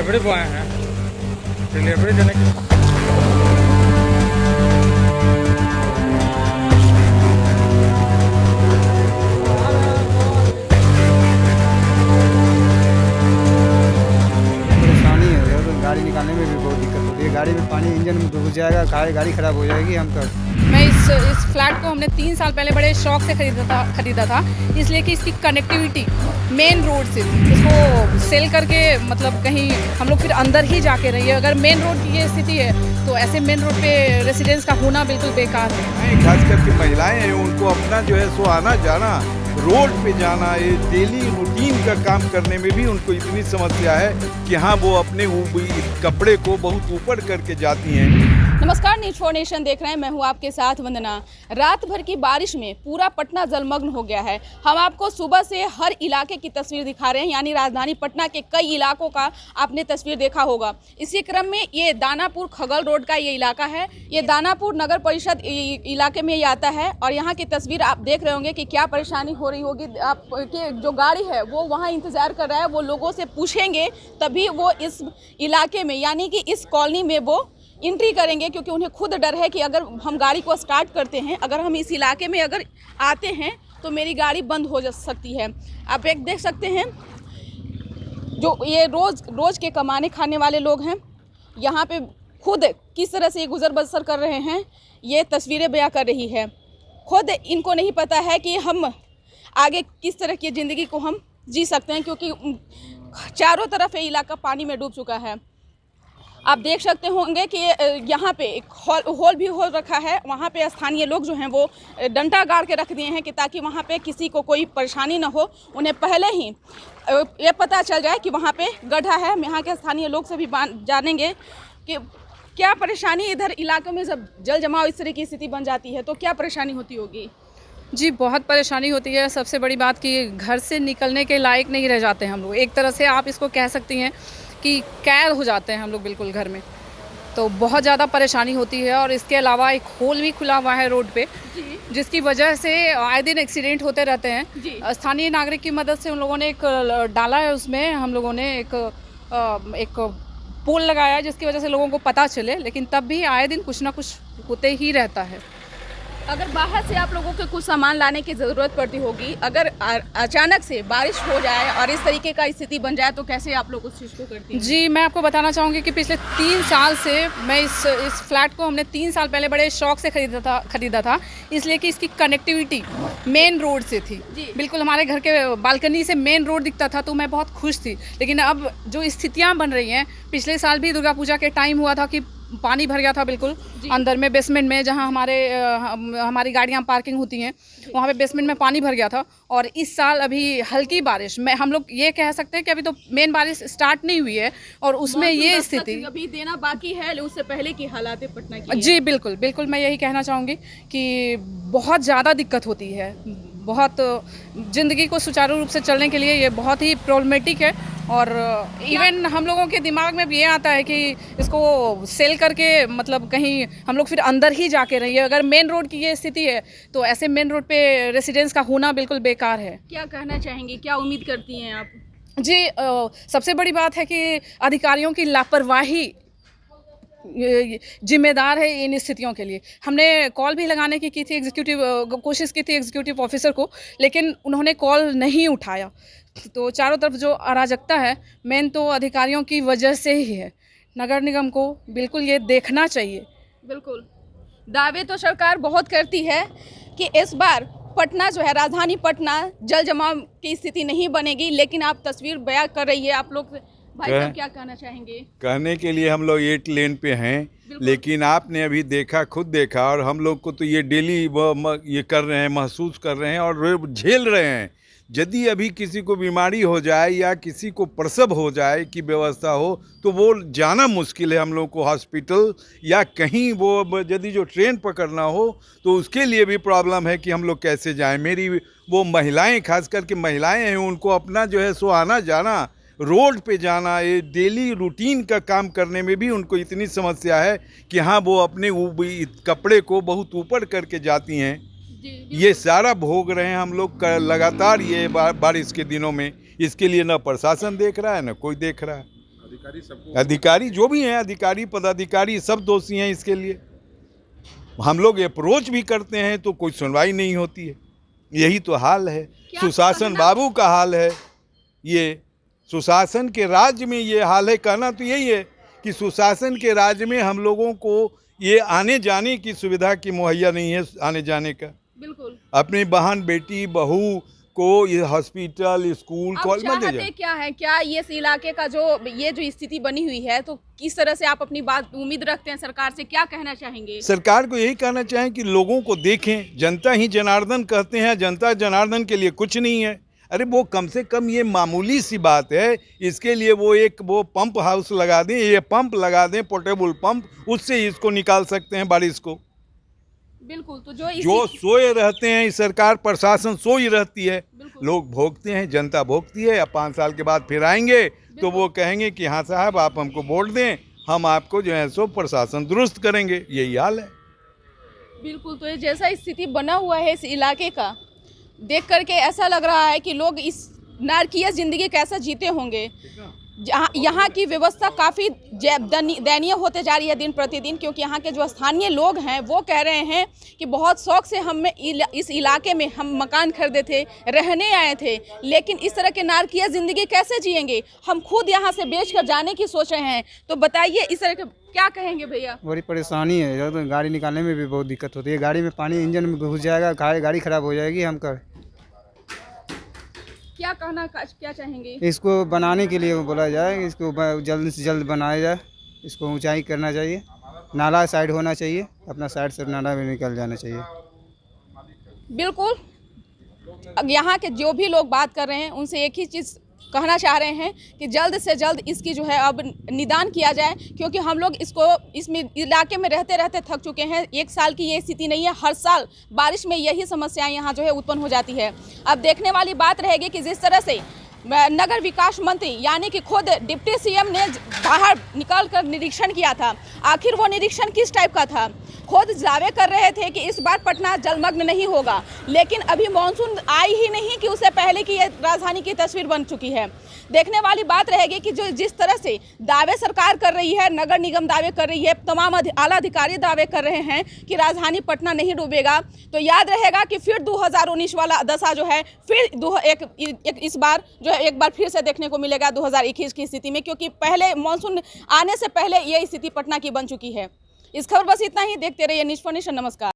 Delivery boy हैं, delivery देने के परेशानी है तो गाड़ी निकालने में भी बहुत दिक्कत होती है। गाड़ी में पानी इंजन में घुस जाएगा, गाड़ी खराब हो जाएगी। हम तो मैं इस फ्लैट को हमने 3 साल पहले बड़े शौक से खरीदा था इसलिए कि इसकी कनेक्टिविटी मेन रोड से थी। इसको सेल करके मतलब कहीं हम लोग फिर अंदर ही जाके रहिए। अगर मेन रोड की ये स्थिति है तो ऐसे मेन रोड पे रेसिडेंस का होना बिल्कुल बेकार है। खास करके महिलाएं हैं, उनको अपना जो है सो आना जाना, रोड पे जाना, ये डेली रूटीन का काम करने में भी उनको इतनी समस्या है कि हाँ वो अपने कपड़े को बहुत ऊपर करके जाती हैं। नमस्कार, न्यूज़ 4 नेशन देख रहे हैं। मैं हूं आपके साथ वंदना। रात भर की बारिश में पूरा पटना जलमग्न हो गया है। हम आपको सुबह से हर इलाके की तस्वीर दिखा रहे हैं, यानी राजधानी पटना के कई इलाकों का आपने तस्वीर देखा होगा। इसी क्रम में ये दानापुर खगल रोड का ये इलाका है। ये दानापुर नगर परिषद इलाके में ये आता है और यहाँ की तस्वीर आप देख रहे होंगे कि क्या परेशानी हो रही होगी। आपके जो गाड़ी है वो वहाँ इंतज़ार कर रहा है, वो लोगों से पूछेंगे तभी वो इस इलाके में यानी कि इस कॉलोनी में वो एंट्री करेंगे, क्योंकि उन्हें खुद डर है कि अगर हम गाड़ी को स्टार्ट करते हैं, अगर हम इस इलाके में अगर आते हैं तो मेरी गाड़ी बंद हो जा सकती है। आप एक देख सकते हैं जो ये रोज़ के कमाने खाने वाले लोग हैं, यहाँ पे खुद किस तरह से गुजर बसर कर रहे हैं, ये तस्वीरें बयां कर रही है। खुद इनको नहीं पता है कि हम आगे किस तरह की ज़िंदगी को हम जी सकते हैं, क्योंकि चारों तरफ ये इलाका पानी में डूब चुका है। आप देख सकते होंगे कि यहाँ पे एक हॉल भी हो रखा है। वहाँ पे स्थानीय लोग जो हैं वो डंडा गाड़ के रख दिए हैं कि ताकि वहाँ पे किसी को कोई परेशानी ना हो। उन्हें पहले ही ये पता चल जाए कि वहाँ पे गड्ढा है। हम यहाँ के स्थानीय लोग से भी जानेंगे कि क्या परेशानी इधर इलाकों में जब जल जमाव इस तरह की स्थिति बन जाती है तो क्या परेशानी होती होगी। जी, बहुत परेशानी होती है। सबसे बड़ी बात कि घर से निकलने के लायक नहीं रह जाते हैं हम लोग। एक तरह से आप इसको कह सकती हैं कि कैद हो जाते हैं हम लोग बिल्कुल घर में। तो बहुत ज़्यादा परेशानी होती है और इसके अलावा एक होल भी खुला हुआ है रोड पे, जिसकी वजह से आए दिन एक्सीडेंट होते रहते हैं। स्थानीय नागरिक की मदद से उन लोगों ने एक डाला है, उसमें हम लोगों ने एक पोल लगाया जिसकी वजह से लोगों को पता चले, लेकिन तब भी आए दिन कुछ ना कुछ होते ही रहता है। अगर बाहर से आप लोगों को कुछ सामान लाने की ज़रूरत पड़ती होगी, अगर अचानक से बारिश हो जाए और इस तरीके का स्थिति बन जाए तो कैसे आप लोग उस चीज़ को करती हैं? जी, मैं आपको बताना चाहूँगी कि पिछले 3 साल से मैं इस फ्लैट को हमने 3 साल पहले बड़े शौक से खरीदा था इसलिए कि इसकी कनेक्टिविटी मेन रोड से थी। बिल्कुल हमारे घर के बालकनी से मेन रोड दिखता था, तो मैं बहुत खुश थी। लेकिन अब जो स्थितियाँ बन रही हैं, पिछले साल भी दुर्गा पूजा के टाइम हुआ था कि पानी भर गया था बिल्कुल अंदर में, बेसमेंट में, जहां हमारी गाड़ियां पार्किंग होती हैं वहां पे बेसमेंट में पानी भर गया था। और इस साल अभी हल्की बारिश में हम लोग ये कह सकते हैं कि अभी तो मेन बारिश स्टार्ट नहीं हुई है और उसमें ये स्थिति अभी देना बाकी है, उससे पहले की हालात पटना की। जी बिल्कुल बिल्कुल, मैं यही कहना चाहूँगी कि बहुत ज़्यादा दिक्कत होती है। बहुत ज़िंदगी को सुचारू रूप से चलने के लिए ये बहुत ही प्रॉब्लमेटिक है। और इवन हम लोगों के दिमाग में भी ये आता है कि इसको सेल करके मतलब कहीं हम लोग फिर अंदर ही जाके रहिए। अगर मेन रोड की ये स्थिति है तो ऐसे मेन रोड पे रेसिडेंस का होना बिल्कुल बेकार है। क्या कहना चाहेंगी, क्या उम्मीद करती हैं आप? जी, सबसे बड़ी बात है कि अधिकारियों की लापरवाही जिम्मेदार है इन स्थितियों के लिए। हमने कॉल भी लगाने की थी कोशिश की थी एग्जीक्यूटिव ऑफिसर को, लेकिन उन्होंने कॉल नहीं उठाया। तो चारों तरफ जो अराजकता है मेन तो अधिकारियों की वजह से ही है। नगर निगम को बिल्कुल ये देखना चाहिए। बिल्कुल, दावे तो सरकार बहुत करती है कि इस बार पटना जो है, राजधानी पटना, जल जमाव की स्थिति नहीं बनेगी, लेकिन आप तस्वीर बयां कर रही है। आप लोग भाई साहब क्या कहना चाहेंगे? कहने के लिए हम लोग 8 लेन पे हैं, लेकिन आपने अभी खुद देखा और हम लोग को तो ये डेली ये कर रहे हैं, महसूस कर रहे हैं और झेल रहे हैं। यदि अभी किसी को बीमारी हो जाए या किसी को प्रसव हो जाए की व्यवस्था हो तो वो जाना मुश्किल है हम लोग को हॉस्पिटल, या कहीं वो यदि जो ट्रेन पकड़ना हो तो उसके लिए भी प्रॉब्लम है कि हम लोग कैसे जाएं। मेरी वो महिलाएं, खास करके महिलाएं हैं, उनको अपना जो है सो आना जाना, रोड पे जाना, ये डेली रूटीन का काम करने में भी उनको इतनी समस्या है कि हाँ वो अपने कपड़े को बहुत ऊपर करके जाती हैं। ये सारा भोग रहे हैं हम लोग लगातार ये बारिश के दिनों में। इसके लिए ना प्रशासन देख रहा है ना कोई देख रहा है। अधिकारी सबको अधिकारी जो भी हैं, अधिकारी पदाधिकारी सब दोषी हैं इसके लिए। हम लोग अप्रोच भी करते हैं तो कोई सुनवाई नहीं होती है। यही तो हाल है, सुशासन बाबू का हाल है। ये सुशासन के राज्य में ये हाल है। कहना तो यही है कि सुशासन के राज्य में हम लोगों को ये आने जाने की सुविधा की मुहैया नहीं है। आने जाने का बिल्कुल अपनी बहन बेटी बहू को ये हॉस्पिटल स्कूल कॉलेज में दे चाहते जाए। क्या है, क्या ये इस इलाके का जो स्थिति बनी हुई है, तो किस तरह से आप अपनी बात उम्मीद रखते हैं सरकार से, क्या कहना चाहेंगे? सरकार को यही कहना चाहें कि लोगों को देखें। जनता ही जनार्दन कहते हैं, जनता जनार्दन के लिए कुछ नहीं है। अरे वो कम से कम ये मामूली सी बात है, इसके लिए वो पंप हाउस लगा दें, ये पंप लगा दें, पोर्टेबल पंप, उससे इसको निकाल सकते हैं बारिश को। बिल्कुल। तो जो सोए रहते हैं, इस सरकार प्रशासन सोई रहती है, लोग भोगते हैं, जनता भोगती है। अब 5 साल के बाद फिर आएंगे तो वो कहेंगे कि हाँ साहब आप हमको वोट दें, हम आपको जो है सो प्रशासन दुरुस्त करेंगे। यही हाल है। बिल्कुल। तो ये जैसा स्थिति बना हुआ है इस इलाके का, देख करके ऐसा लग रहा है कि लोग इस नारकीय जिंदगी कैसा जीते होंगे। यहाँ की व्यवस्था काफ़ी दयनीय होते जा रही है दिन प्रतिदिन, क्योंकि यहाँ के जो स्थानीय लोग हैं वो कह रहे हैं कि बहुत शौक से हम इस इलाके में हम मकान खरीदे थे, रहने आए थे, लेकिन इस तरह के नारकीय ज़िंदगी कैसे जिएंगे? हम खुद यहाँ से बेच कर जाने की सोच रहे हैं। तो बताइए इस तरह के क्या कहेंगे भैया? बड़ी परेशानी है, इधर तो गाड़ी निकालने में भी बहुत दिक्कत होती है। गाड़ी में पानी इंजन में घुस जाएगा, गाड़ी खराब हो जाएगी। हम कर क्या चाहेंगे? इसको बनाने के लिए बोला जाए, इसको जल्द से जल्द बनाया जाए, इसको ऊंचाई करना चाहिए, नाला साइड होना चाहिए, अपना साइड से नाला में निकल जाना चाहिए। बिल्कुल। यहाँ के जो भी लोग बात कर रहे हैं उनसे एक ही चीज़ कहना चाह रहे हैं कि जल्द से जल्द इसकी जो है अब निदान किया जाए, क्योंकि हम लोग इसमें इलाके में रहते रहते थक चुके हैं। 1 साल की ये स्थिति नहीं है, हर साल बारिश में यही समस्याएं यहाँ जो है उत्पन्न हो जाती है। अब देखने वाली बात रहेगी कि जिस तरह से नगर विकास मंत्री यानी कि खुद डिप्टी सीएम ने बाहर निकाल कर निरीक्षण किया था, आखिर वो निरीक्षण किस टाइप का था? खुद दावे कर रहे थे कि इस बार पटना जलमग्न नहीं होगा, लेकिन अभी मानसून आई ही नहीं कि उससे पहले की ये राजधानी की तस्वीर बन चुकी है। देखने वाली बात रहेगी कि जो जिस तरह से दावे सरकार कर रही है, नगर निगम दावे कर रही है, तमाम आला अधिकारी दावे कर रहे हैं कि राजधानी पटना नहीं डूबेगा, तो याद रहेगा कि फिर 2019 वाला दशा जो है फिर इस बार जो है एक बार फिर से देखने को मिलेगा 2021 की स्थिति में, क्योंकि पहले मानसून आने से पहले ये स्थिति पटना की बन चुकी है। इस खबर बस इतना ही। देखते रहिए न्यूज़4नेशन। नमस्कार।